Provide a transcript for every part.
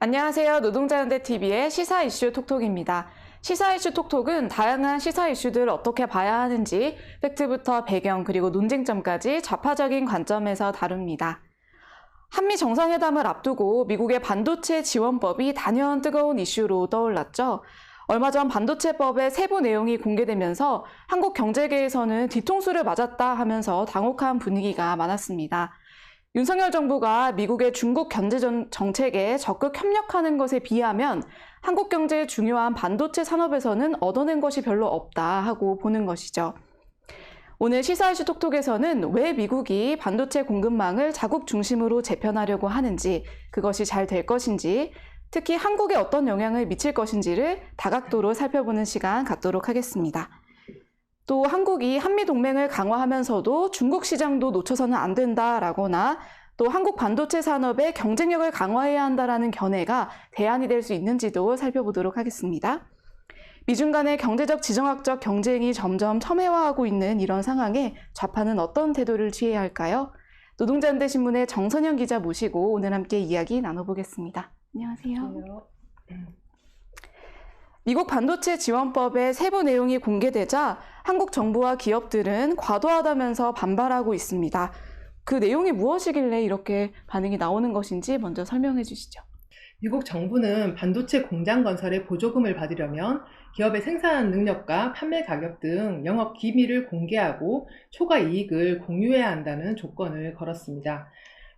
안녕하세요. 노동자연대TV의 시사 이슈 톡톡입니다. 시사 이슈 톡톡은 다양한 시사 이슈들을 어떻게 봐야 하는지 팩트부터 배경 그리고 논쟁점까지 좌파적인 관점에서 다룹니다. 한미 정상회담을 앞두고 미국의 반도체 지원법이 단연 뜨거운 이슈로 떠올랐죠. 얼마 전 반도체법의 세부 내용이 공개되면서 한국 경제계에서는 뒤통수를 맞았다 하면서 당혹한 분위기가 많았습니다. 윤석열 정부가 미국의 중국 경제 정책에 적극 협력하는 것에 비하면 한국 경제의 중요한 반도체 산업에서는 얻어낸 것이 별로 없다 하고 보는 것이죠. 오늘 시사 이슈 톡톡에서는 왜 미국이 반도체 공급망을 자국 중심으로 재편하려고 하는지, 그것이 잘 될 것인지, 특히 한국에 어떤 영향을 미칠 것인지를 다각도로 살펴보는 시간 갖도록 하겠습니다. 또 한국이 한미동맹을 강화하면서도 중국 시장도 놓쳐서는 안 된다라거나 또 한국 반도체 산업의 경쟁력을 강화해야 한다라는 견해가 대안이 될 수 있는지도 살펴보도록 하겠습니다. 미중 간의 경제적 지정학적 경쟁이 점점 첨예화하고 있는 이런 상황에 좌파는 어떤 태도를 취해야 할까요? 노동자연대신문의 정선영 기자 모시고 오늘 함께 이야기 나눠보겠습니다. 안녕하세요. 미국 반도체 지원법의 세부 내용이 공개되자 한국 정부와 기업들은 과도하다면서 반발하고 있습니다. 그 내용이 무엇이길래 이렇게 반응이 나오는 것인지 먼저 설명해 주시죠. 미국 정부는 반도체 공장 건설에 보조금을 받으려면 기업의 생산 능력과 판매 가격 등 영업 기밀을 공개하고 초과 이익을 공유해야 한다는 조건을 걸었습니다.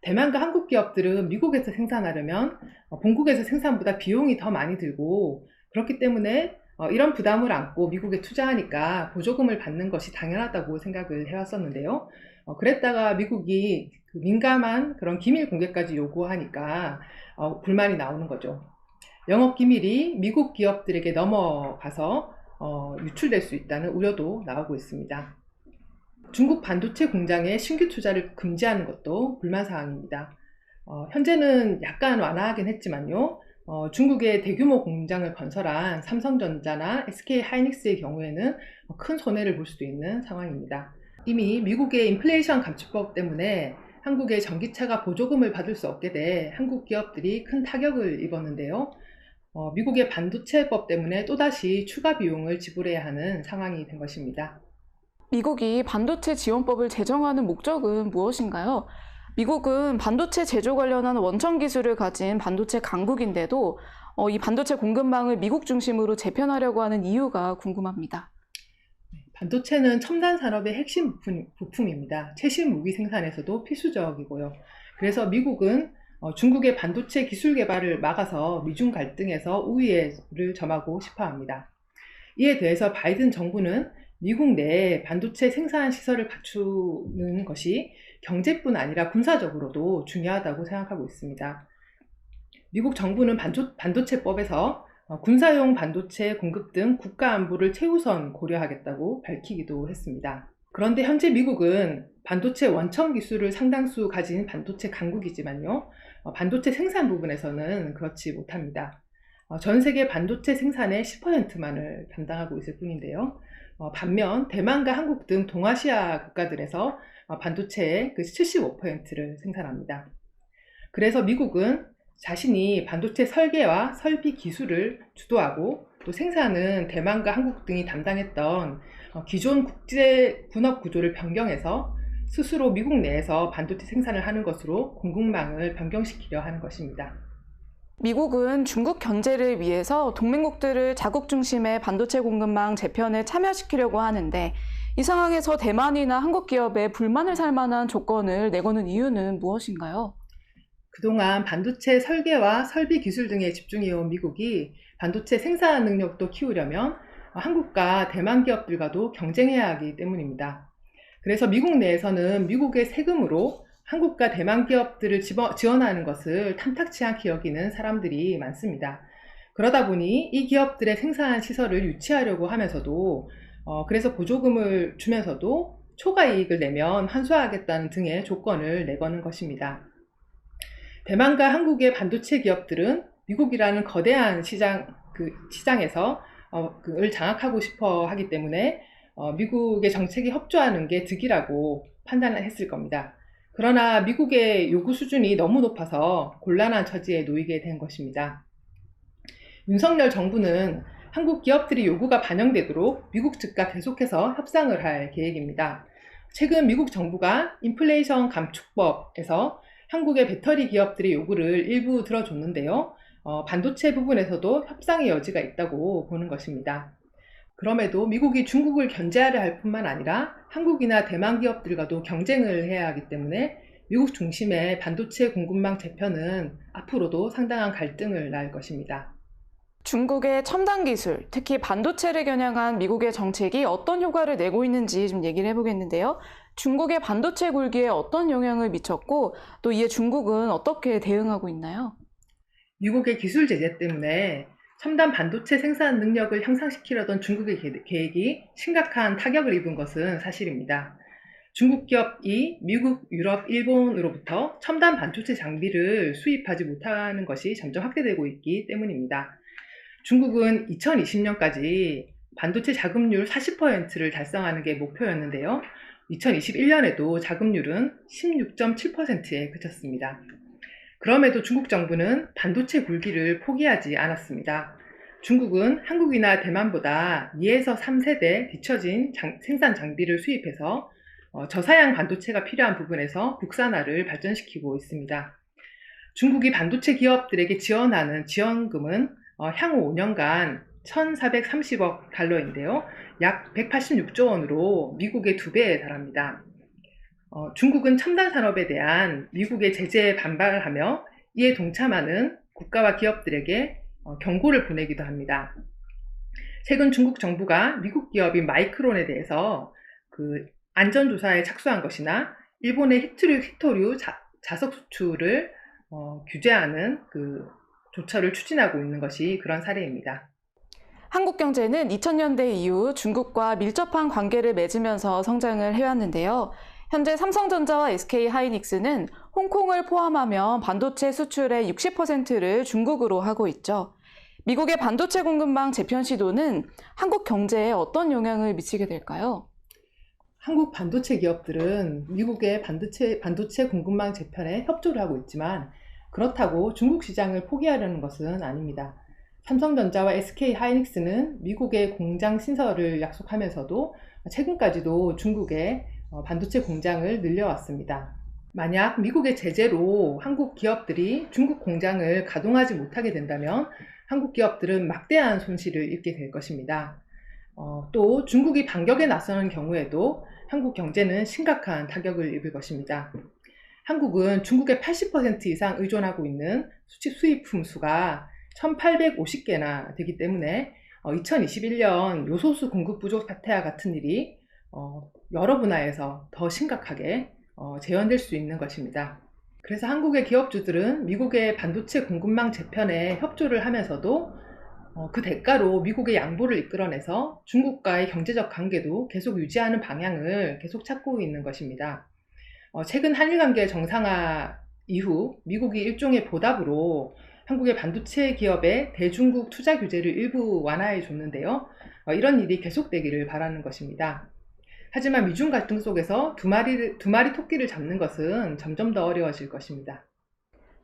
대만과 한국 기업들은 미국에서 생산하려면 본국에서 생산보다 비용이 더 많이 들고, 그렇기 때문에 이런 부담을 안고 미국에 투자하니까 보조금을 받는 것이 당연하다고 생각을 해왔었는데요. 그랬다가 미국이 그 민감한 그런 기밀 공개까지 요구하니까 불만이 나오는 거죠. 영업 기밀이 미국 기업들에게 넘어가서 유출될 수 있다는 우려도 나오고 있습니다. 중국 반도체 공장에 신규 투자를 금지하는 것도 불만 사항입니다. 현재는 약간 완화하긴 했지만요. 중국의 대규모 공장을 건설한 삼성전자나 SK하이닉스의 경우에는 큰 손해를 볼 수도 있는 상황입니다. 이미 미국의 인플레이션 감축법 때문에 한국의 전기차가 보조금을 받을 수 없게 돼 한국 기업들이 큰 타격을 입었는데요. 미국의 반도체법 때문에 또다시 추가 비용을 지불해야 하는 상황이 된 것입니다. 미국이 반도체 지원법을 제정하는 목적은 무엇인가요? 미국은 반도체 제조 관련한 원천 기술을 가진 반도체 강국인데도 이 반도체 공급망을 미국 중심으로 재편하려고 하는 이유가 궁금합니다. 반도체는 첨단 산업의 핵심 부품입니다. 최신 무기 생산에서도 필수적이고요. 그래서 미국은 중국의 반도체 기술 개발을 막아서 미중 갈등에서 우위를 점하고 싶어 합니다. 이에 대해서 바이든 정부는 미국 내에 반도체 생산 시설을 갖추는 것이 경제뿐 아니라 군사적으로도 중요하다고 생각하고 있습니다. 미국 정부는 반도체법에서 군사용 반도체 공급 등 국가 안보를 최우선 고려하겠다고 밝히기도 했습니다. 그런데 현재 미국은 반도체 원천 기술을 상당수 가진 반도체 강국이지만요, 반도체 생산 부분에서는 그렇지 못합니다. 전 세계 반도체 생산의 10%만을 담당하고 있을 뿐인데요. 반면 대만과 한국 등 동아시아 국가들에서 반도체의 그 75%를 생산합니다. 그래서 미국은 자신이 반도체 설계와 설비 기술을 주도하고 또 생산은 대만과 한국 등이 담당했던 기존 국제 군업 구조를 변경해서 스스로 미국 내에서 반도체 생산을 하는 것으로 공급망을 변경시키려 하는 것입니다. 미국은 중국 견제를 위해서 동맹국들을 자국 중심의 반도체 공급망 재편에 참여시키려고 하는데 이 상황에서 대만이나 한국 기업에 불만을 살 만한 조건을 내거는 이유는 무엇인가요? 그동안 반도체 설계와 설비 기술 등에 집중해온 미국이 반도체 생산 능력도 키우려면 한국과 대만 기업들과도 경쟁해야 하기 때문입니다. 그래서 미국 내에서는 미국의 세금으로 한국과 대만 기업들을 지원하는 것을 탐탁치 않게 여기는 사람들이 많습니다. 그러다 보니 이 기업들의 생산 시설을 유치하려고 하면서도 그래서 보조금을 주면서도 초과 이익을 내면 환수하겠다는 등의 조건을 내거는 것입니다. 대만과 한국의 반도체 기업들은 미국이라는 거대한 시장에서 을 장악하고 싶어 하기 때문에 미국의 정책에 협조하는 게 득이라고 판단을 했을 겁니다. 그러나 미국의 요구 수준이 너무 높아서 곤란한 처지에 놓이게 된 것입니다. 윤석열 정부는 한국 기업들의 요구가 반영되도록 미국 측과 계속해서 협상을 할 계획입니다. 최근 미국 정부가 인플레이션 감축법에서 한국의 배터리 기업들의 요구를 일부 들어줬는데요. 반도체 부분에서도 협상의 여지가 있다고 보는 것입니다. 그럼에도 미국이 중국을 견제하려 할 뿐만 아니라 한국이나 대만 기업들과도 경쟁을 해야 하기 때문에 미국 중심의 반도체 공급망 재편은 앞으로도 상당한 갈등을 낳을 것입니다. 중국의 첨단 기술, 특히 반도체를 겨냥한 미국의 정책이 어떤 효과를 내고 있는지 좀 얘기를 해보겠는데요. 중국의 반도체 굴기에 어떤 영향을 미쳤고 또 이에 중국은 어떻게 대응하고 있나요? 미국의 기술 제재 때문에 첨단 반도체 생산 능력을 향상시키려던 중국의 계획이 심각한 타격을 입은 것은 사실입니다. 중국 기업이 미국, 유럽, 일본으로부터 첨단 반도체 장비를 수입하지 못하는 것이 점점 확대되고 있기 때문입니다. 중국은 2020년까지 반도체 자급률 40%를 달성하는 게 목표였는데요. 2021년에도 자급률은 16.7%에 그쳤습니다. 그럼에도 중국 정부는 반도체 굴기를 포기하지 않았습니다. 중국은 한국이나 대만보다 2에서 3세대 뒤처진 생산 장비를 수입해서 저사양 반도체가 필요한 부분에서 국산화를 발전시키고 있습니다. 중국이 반도체 기업들에게 지원하는 지원금은 향후 5년간 1,430억 달러인데요. 약 186조 원으로 미국의 2배에 달합니다. 중국은 첨단 산업에 대한 미국의 제재에 반발하며 이에 동참하는 국가와 기업들에게 경고를 보내기도 합니다. 최근 중국 정부가 미국 기업인 마이크론에 대해서 안전조사에 착수한 것이나 일본의 히토류 자석 수출을 규제하는 조처를 추진하고 있는 것이 그런 사례입니다. 한국 경제는 2000년대 이후 중국과 밀접한 관계를 맺으면서 성장을 해왔는데요. 현재 삼성전자와 SK하이닉스는 홍콩을 포함하면 반도체 수출의 60%를 중국으로 하고 있죠. 미국의 반도체 공급망 재편 시도는 한국 경제에 어떤 영향을 미치게 될까요? 한국 반도체 기업들은 미국의 반도체 공급망 재편에 협조를 하고 있지만 그렇다고 중국 시장을 포기하려는 것은 아닙니다. 삼성전자와 SK하이닉스는 미국의 공장 신설을 약속하면서도 최근까지도 중국에 반도체 공장을 늘려왔습니다. 만약 미국의 제재로 한국 기업들이 중국 공장을 가동하지 못하게 된다면 한국 기업들은 막대한 손실을 입게 될 것입니다. 또 중국이 반격에 나서는 경우에도 한국 경제는 심각한 타격을 입을 것입니다. 한국은 중국의 80% 이상 의존하고 있는 수입품 수가 1,850개나 되기 때문에 2021년 요소수 공급 부족 사태와 같은 일이 여러 분야에서 더 심각하게 재현될 수 있는 것입니다. 그래서 한국의 기업주들은 미국의 반도체 공급망 재편에 협조를 하면서도 그 대가로 미국의 양보를 이끌어내서 중국과의 경제적 관계도 계속 유지하는 방향을 계속 찾고 있는 것입니다. 최근 한일 관계 정상화 이후 미국이 일종의 보답으로 한국의 반도체 기업의 대중국 투자 규제를 일부 완화해 줬는데요. 이런 일이 계속되기를 바라는 것입니다. 하지만 미중 갈등 속에서 두 마리 토끼를 잡는 것은 점점 더 어려워질 것입니다.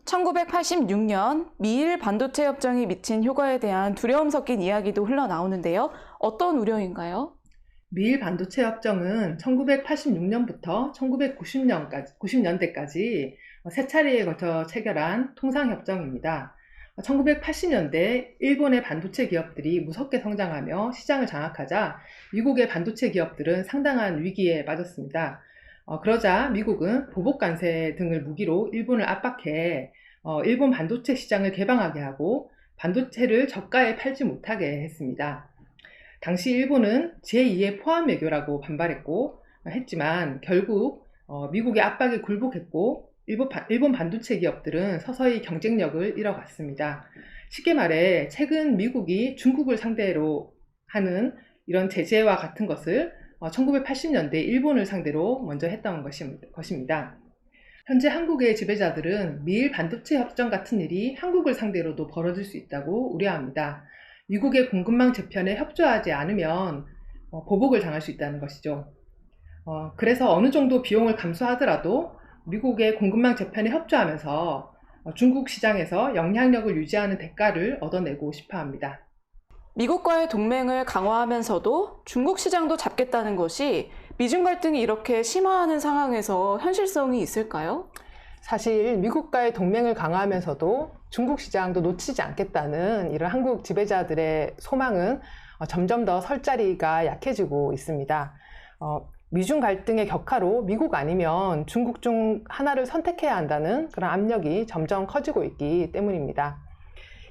1986년 미일 반도체 협정이 미친 효과에 대한 두려움 섞인 이야기도 흘러나오는데요. 어떤 우려인가요? 미일 반도체 협정은 1986년부터 1990년대까지 세 차례에 걸쳐 체결한 통상협정입니다. 1980년대 일본의 반도체 기업들이 무섭게 성장하며 시장을 장악하자 미국의 반도체 기업들은 상당한 위기에 빠졌습니다. 그러자 미국은 보복 관세 등을 무기로 일본을 압박해 일본 반도체 시장을 개방하게 하고 반도체를 저가에 팔지 못하게 했습니다. 당시 일본은 제2의 포함 외교라고 반발했고 했지만 결국 미국의 압박에 굴복했고 일본 반도체 기업들은 서서히 경쟁력을 잃어갔습니다. 쉽게 말해 최근 미국이 중국을 상대로 하는 이런 제재와 같은 것을 1980년대 일본을 상대로 먼저 했던 것입니다. 현재 한국의 지배자들은 미일 반도체 협정 같은 일이 한국을 상대로도 벌어질 수 있다고 우려합니다. 미국의 공급망 재편에 협조하지 않으면 보복을 당할 수 있다는 것이죠. 그래서 어느 정도 비용을 감수하더라도 미국의 공급망 재편에 협조하면서 중국 시장에서 영향력을 유지하는 대가를 얻어내고 싶어 합니다. 미국과의 동맹을 강화하면서도 중국 시장도 잡겠다는 것이 미중 갈등이 이렇게 심화하는 상황에서 현실성이 있을까요? 사실 미국과의 동맹을 강화하면서도 중국 시장도 놓치지 않겠다는 이런 한국 지배자들의 소망은 점점 더 설 자리가 약해지고 있습니다. 미중 갈등의 격화로 미국 아니면 중국 중 하나를 선택해야 한다는 그런 압력이 점점 커지고 있기 때문입니다.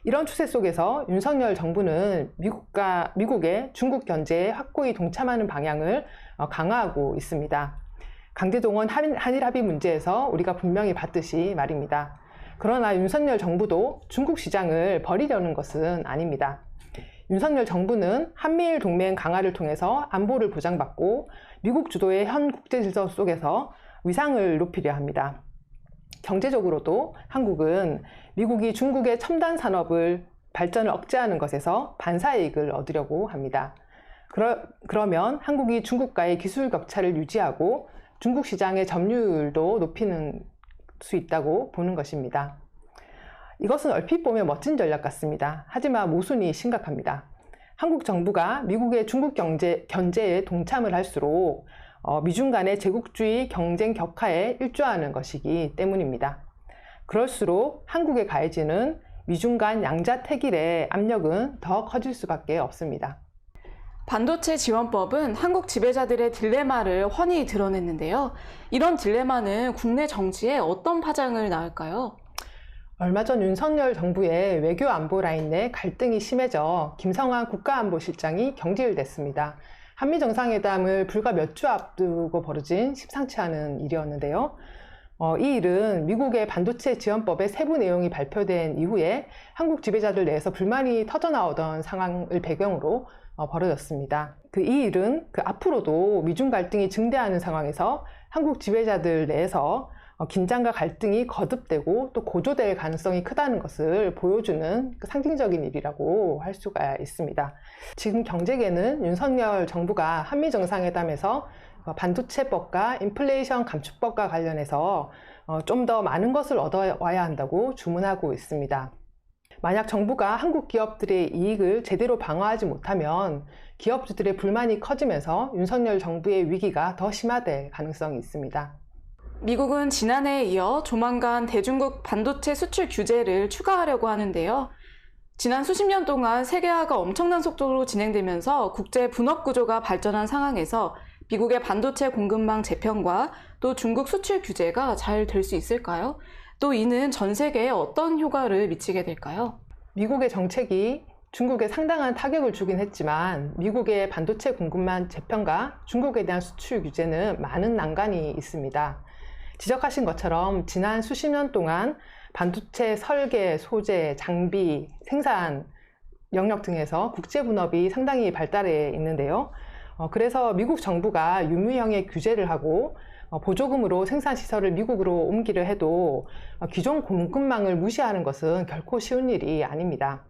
이런 추세 속에서 윤석열 정부는 미국의 중국 견제에 확고히 동참하는 방향을 강화하고 있습니다. 강제동원 한일 합의 문제에서 우리가 분명히 봤듯이 말입니다. 그러나 윤석열 정부도 중국 시장을 버리려는 것은 아닙니다. 윤석열 정부는 한미일 동맹 강화를 통해서 안보를 보장받고 미국 주도의 현 국제 질서 속에서 위상을 높이려 합니다. 경제적으로도 한국은 미국이 중국의 첨단 산업을 발전을 억제하는 것에서 반사이익을 얻으려고 합니다. 그러면 한국이 중국과의 기술 격차를 유지하고 중국 시장의 점유율도 높이는 수 있다고 보는 것입니다. 이것은 얼핏 보면 멋진 전략 같습니다. 하지만 모순이 심각합니다. 한국 정부가 미국의 중국 견제에 동참을 할수록 미중 간의 제국주의 경쟁 격화에 일조하는 것이기 때문입니다. 그럴수록 한국에 가해지는 미중 간 양자택일의 압력은 더 커질 수밖에 없습니다. 반도체 지원법은 한국 지배자들의 딜레마를 훤히 드러냈는데요. 이런 딜레마는 국내 정치에 어떤 파장을 낳을까요? 얼마 전 윤석열 정부의 외교 안보 라인 내 갈등이 심해져 김성한 국가안보실장이 경질됐습니다. 한미 정상회담을 불과 몇 주 앞두고 벌어진 심상치 않은 일이었는데요. 이 일은 미국의 반도체 지원법의 세부 내용이 발표된 이후에 한국 지배자들 내에서 불만이 터져나오던 상황을 배경으로 벌어졌습니다. 이 일은 앞으로도 미중 갈등이 증대하는 상황에서 한국 지배자들 내에서 긴장과 갈등이 거듭되고 또 고조될 가능성이 크다는 것을 보여주는 상징적인 일이라고 할 수가 있습니다. 지금 경제계는 윤석열 정부가 한미 정상회담에서 반도체법과 인플레이션 감축법과 관련해서 좀 더 많은 것을 얻어와야 한다고 주문하고 있습니다. 만약 정부가 한국 기업들의 이익을 제대로 방어하지 못하면 기업주들의 불만이 커지면서 윤석열 정부의 위기가 더 심화될 가능성이 있습니다. 미국은 지난해에 이어 조만간 대중국 반도체 수출 규제를 추가하려고 하는데요. 지난 수십 년 동안 세계화가 엄청난 속도로 진행되면서 국제 분업 구조가 발전한 상황에서 미국의 반도체 공급망 재편과 또 중국 수출 규제가 잘 될 수 있을까요? 또 이는 전 세계에 어떤 효과를 미치게 될까요? 미국의 정책이 중국에 상당한 타격을 주긴 했지만 미국의 반도체 공급망 재편과 중국에 대한 수출 규제는 많은 난관이 있습니다. 지적하신 것처럼 지난 수십 년 동안 반도체 설계, 소재, 장비, 생산 영역 등에서 국제 분업이 상당히 발달해 있는데요. 그래서 미국 정부가 유무형의 규제를 하고 보조금으로 생산 시설을 미국으로 옮기려 해도 기존 공급망을 무시하는 것은 결코 쉬운 일이 아닙니다.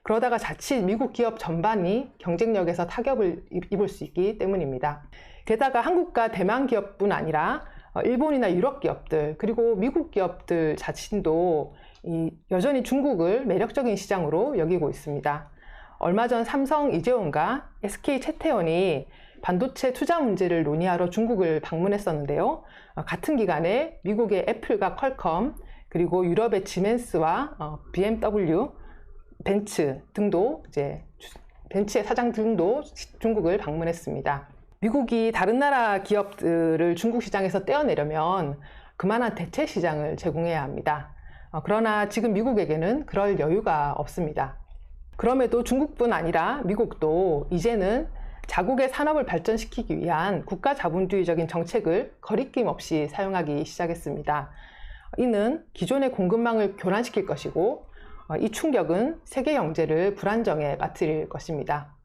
그러다가 자칫 미국 기업 전반이 경쟁력에서 타격을 입을 수 있기 때문입니다. 게다가 한국과 대만 기업뿐 아니라 일본이나 유럽 기업들 그리고 미국 기업들 자신도 여전히 중국을 매력적인 시장으로 여기고 있습니다. 얼마 전 삼성 이재용과 SK 채태원이 반도체 투자 문제를 논의하러 중국을 방문했었는데요. 같은 기간에 미국의 애플과 퀄컴 그리고 유럽의 지멘스와 BMW, 벤츠 등도 벤츠의 사장 등도 중국을 방문했습니다. 미국이 다른 나라 기업들을 중국 시장에서 떼어내려면 그만한 대체 시장을 제공해야 합니다. 그러나 지금 미국에게는 그럴 여유가 없습니다. 그럼에도 중국뿐 아니라 미국도 이제는 자국의 산업을 발전시키기 위한 국가 자본주의적인 정책을 거리낌 없이 사용하기 시작했습니다. 이는 기존의 공급망을 교란시킬 것이고 이 충격은 세계 경제를 불안정에 빠뜨릴 것입니다.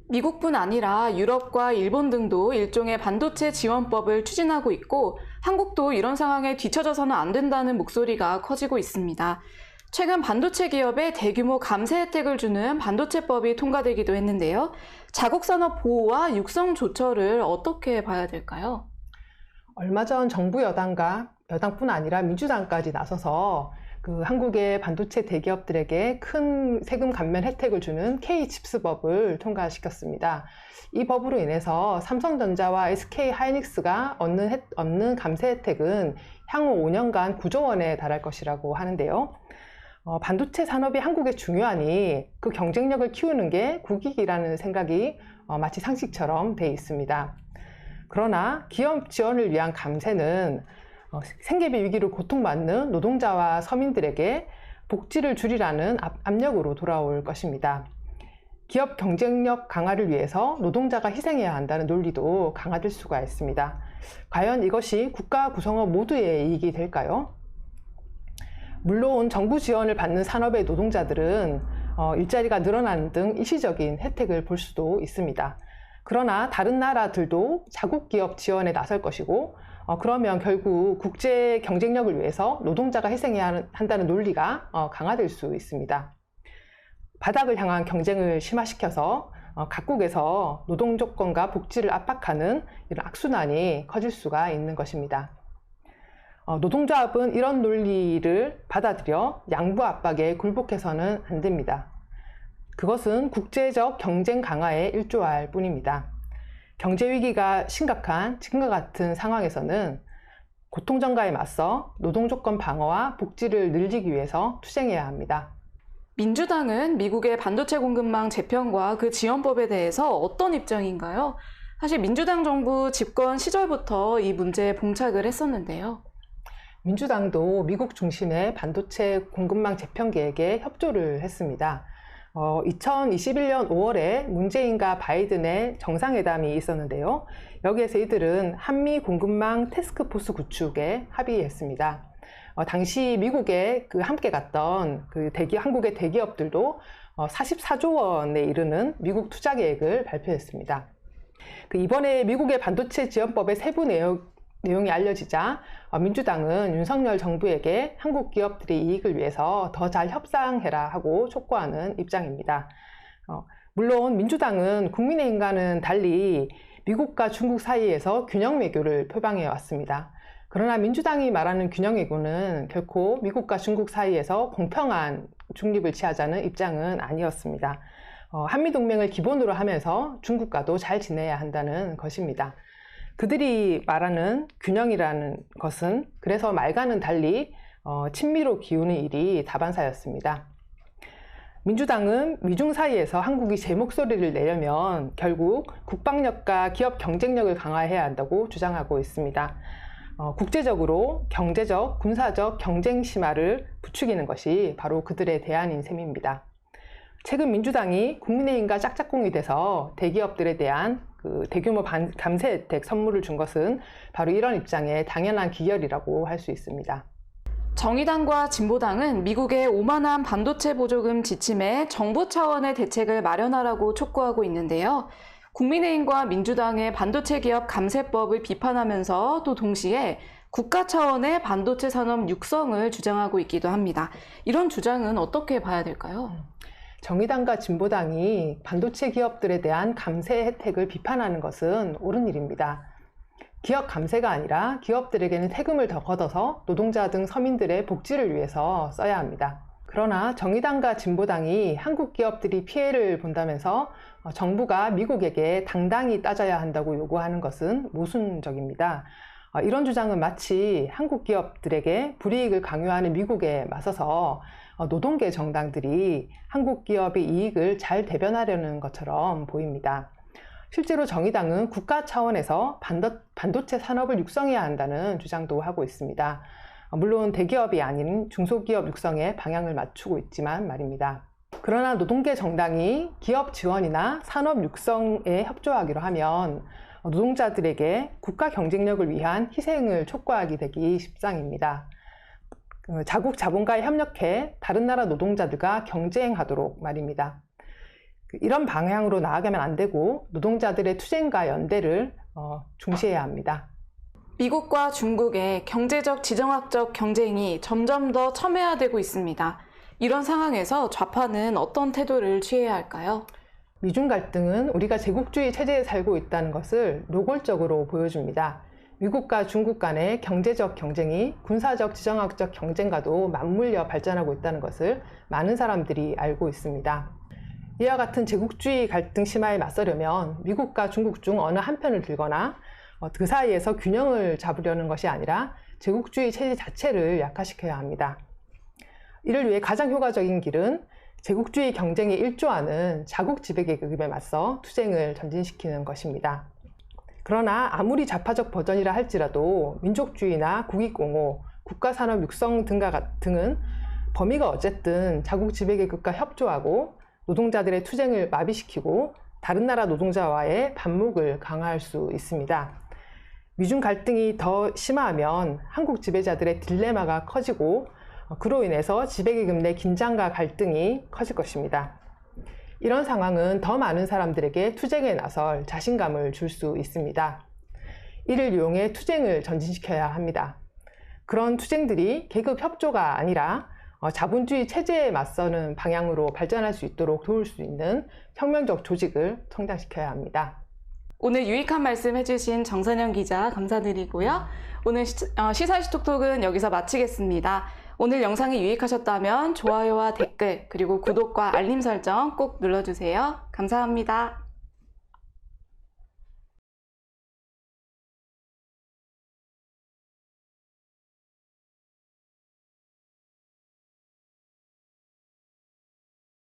미국뿐 아니라 유럽과 일본 등도 일종의 반도체 지원법을 추진하고 있고 한국도 이런 상황에 뒤처져서는 안 된다는 목소리가 커지고 있습니다. 최근 반도체 기업에 대규모 감세 혜택을 주는 반도체법이 통과되기도 했는데요. 자국 산업 보호와 육성 조처를 어떻게 봐야 될까요? 얼마 전 정부 여당과 여당뿐 아니라 민주당까지 나서서 그 한국의 반도체 대기업들에게 큰 세금 감면 혜택을 주는 K-칩스법을 통과시켰습니다. 이 법으로 인해서 삼성전자와 SK 하이닉스가 얻는 감세 혜택은 향후 5년간 9조 원에 달할 것이라고 하는데요. 반도체 산업이 한국에 중요하니 그 경쟁력을 키우는 게 국익이라는 생각이 마치 상식처럼 돼 있습니다. 그러나 기업 지원을 위한 감세는 생계비 위기로 고통받는 노동자와 서민들에게 복지를 줄이라는 압력으로 돌아올 것입니다. 기업 경쟁력 강화를 위해서 노동자가 희생해야 한다는 논리도 강화될 수가 있습니다. 과연 이것이 국가 구성원 모두의 이익이 될까요? 물론 정부 지원을 받는 산업의 노동자들은 일자리가 늘어나는 등 일시적인 혜택을 볼 수도 있습니다. 그러나 다른 나라들도 자국 기업 지원에 나설 것이고 그러면 결국 국제 경쟁력을 위해서 노동자가 희생해야 한다는 논리가 강화될 수 있습니다. 바닥을 향한 경쟁을 심화시켜서 각국에서 노동 조건과 복지를 압박하는 이런 악순환이 커질 수가 있는 것입니다. 노동조합은 이런 논리를 받아들여 양부 압박에 굴복해서는 안 됩니다. 그것은 국제적 경쟁 강화에 일조할 뿐입니다. 경제 위기가 심각한 지금과 같은 상황에서는 고통 전가에 맞서 노동 조건 방어와 복지를 늘리기 위해서 투쟁해야 합니다. 민주당은 미국의 반도체 공급망 재편과 그 지원법에 대해서 어떤 입장인가요? 사실 민주당 정부 집권 시절부터 이 문제에 봉착을 했었는데요. 민주당도 미국 중심의 반도체 공급망 재편 계획에 협조를 했습니다. 2021년 5월에 문재인과 바이든의 정상회담이 있었는데요. 여기에서 이들은 한미 공급망 태스크포스 구축에 합의했습니다. 당시 미국에 함께 갔던 한국의 대기업들도 44조 원에 이르는 미국 투자 계획을 발표했습니다. 이번에 미국의 반도체 지원법의 세부 내용이 알려지자 민주당은 윤석열 정부에게 한국 기업들의 이익을 위해서 더 잘 협상해라 하고 촉구하는 입장입니다. 물론 민주당은 국민의힘과는 달리 미국과 중국 사이에서 균형 외교를 표방해 왔습니다. 그러나 민주당이 말하는 균형 외교는 결코 미국과 중국 사이에서 공평한 중립을 취하자는 입장은 아니었습니다. 한미동맹을 기본으로 하면서 중국과도 잘 지내야 한다는 것입니다. 그들이 말하는 균형이라는 것은 그래서 말과는 달리 친미로 기우는 일이 다반사였습니다. 민주당은 미중 사이에서 한국이 제 목소리를 내려면 결국 국방력과 기업 경쟁력을 강화해야 한다고 주장하고 있습니다. 국제적으로 경제적, 군사적 경쟁 심화를 부추기는 것이 바로 그들의 대안인 셈입니다. 최근 민주당이 국민의힘과 짝짝꿍이 돼서 대기업들에 대한 대규모 감세 혜택 선물을 준 것은 바로 이런 입장의 당연한 기결이라고 할 수 있습니다. 정의당과 진보당은 미국의 오만한 반도체 보조금 지침에 정부 차원의 대책을 마련하라고 촉구하고 있는데요. 국민의힘과 민주당의 반도체 기업 감세법을 비판하면서 또 동시에 국가 차원의 반도체 산업 육성을 주장하고 있기도 합니다. 이런 주장은 어떻게 봐야 될까요? 정의당과 진보당이 반도체 기업들에 대한 감세 혜택을 비판하는 것은 옳은 일입니다. 기업 감세가 아니라 기업들에게는 세금을 더 걷어서 노동자 등 서민들의 복지를 위해서 써야 합니다. 그러나 정의당과 진보당이 한국 기업들이 피해를 본다면서 정부가 미국에게 당당히 따져야 한다고 요구하는 것은 모순적입니다. 이런 주장은 마치 한국 기업들에게 불이익을 강요하는 미국에 맞서서 노동계 정당들이 한국 기업의 이익을 잘 대변하려는 것처럼 보입니다. 실제로 정의당은 국가 차원에서 반도체 산업을 육성해야 한다는 주장도 하고 있습니다. 물론 대기업이 아닌 중소기업 육성에 방향을 맞추고 있지만 말입니다. 그러나 노동계 정당이 기업 지원이나 산업 육성에 협조하기로 하면 노동자들에게 국가 경쟁력을 위한 희생을 촉구하게 되기 십상입니다. 자국 자본가에 협력해 다른 나라 노동자들과 경쟁하도록 말입니다. 이런 방향으로 나아가면 안 되고 노동자들의 투쟁과 연대를 중시해야 합니다. 미국과 중국의 경제적, 지정학적 경쟁이 점점 더 첨예화되고 있습니다. 이런 상황에서 좌파는 어떤 태도를 취해야 할까요? 미중 갈등은 우리가 제국주의 체제에 살고 있다는 것을 노골적으로 보여줍니다. 미국과 중국 간의 경제적 경쟁이 군사적 지정학적 경쟁과도 맞물려 발전하고 있다는 것을 많은 사람들이 알고 있습니다. 이와 같은 제국주의 갈등 심화에 맞서려면 미국과 중국 중 어느 한편을 들거나 그 사이에서 균형을 잡으려는 것이 아니라 제국주의 체제 자체를 약화시켜야 합니다. 이를 위해 가장 효과적인 길은 제국주의 경쟁에 일조하는 자국 지배계급에 맞서 투쟁을 전진시키는 것입니다. 그러나 아무리 좌파적 버전이라 할지라도 민족주의나 국익공호, 국가산업 육성 등은 범위가 어쨌든 자국 지배계급과 협조하고 노동자들의 투쟁을 마비시키고 다른 나라 노동자와의 반목을 강화할 수 있습니다. 미중 갈등이 더 심화하면 한국 지배자들의 딜레마가 커지고 그로 인해서 지배계급 내 긴장과 갈등이 커질 것입니다. 이런 상황은 더 많은 사람들에게 투쟁에 나설 자신감을 줄 수 있습니다. 이를 이용해 투쟁을 전진시켜야 합니다. 그런 투쟁들이 계급 협조가 아니라 자본주의 체제에 맞서는 방향으로 발전할 수 있도록 도울 수 있는 혁명적 조직을 성장시켜야 합니다. 오늘 유익한 말씀 해주신 정선영 기자 감사드리고요. 오늘 시사이슈 톡톡은 여기서 마치겠습니다. 오늘 영상이 유익하셨다면 좋아요와 댓글 그리고 구독과 알림 설정 꼭 눌러주세요. 감사합니다.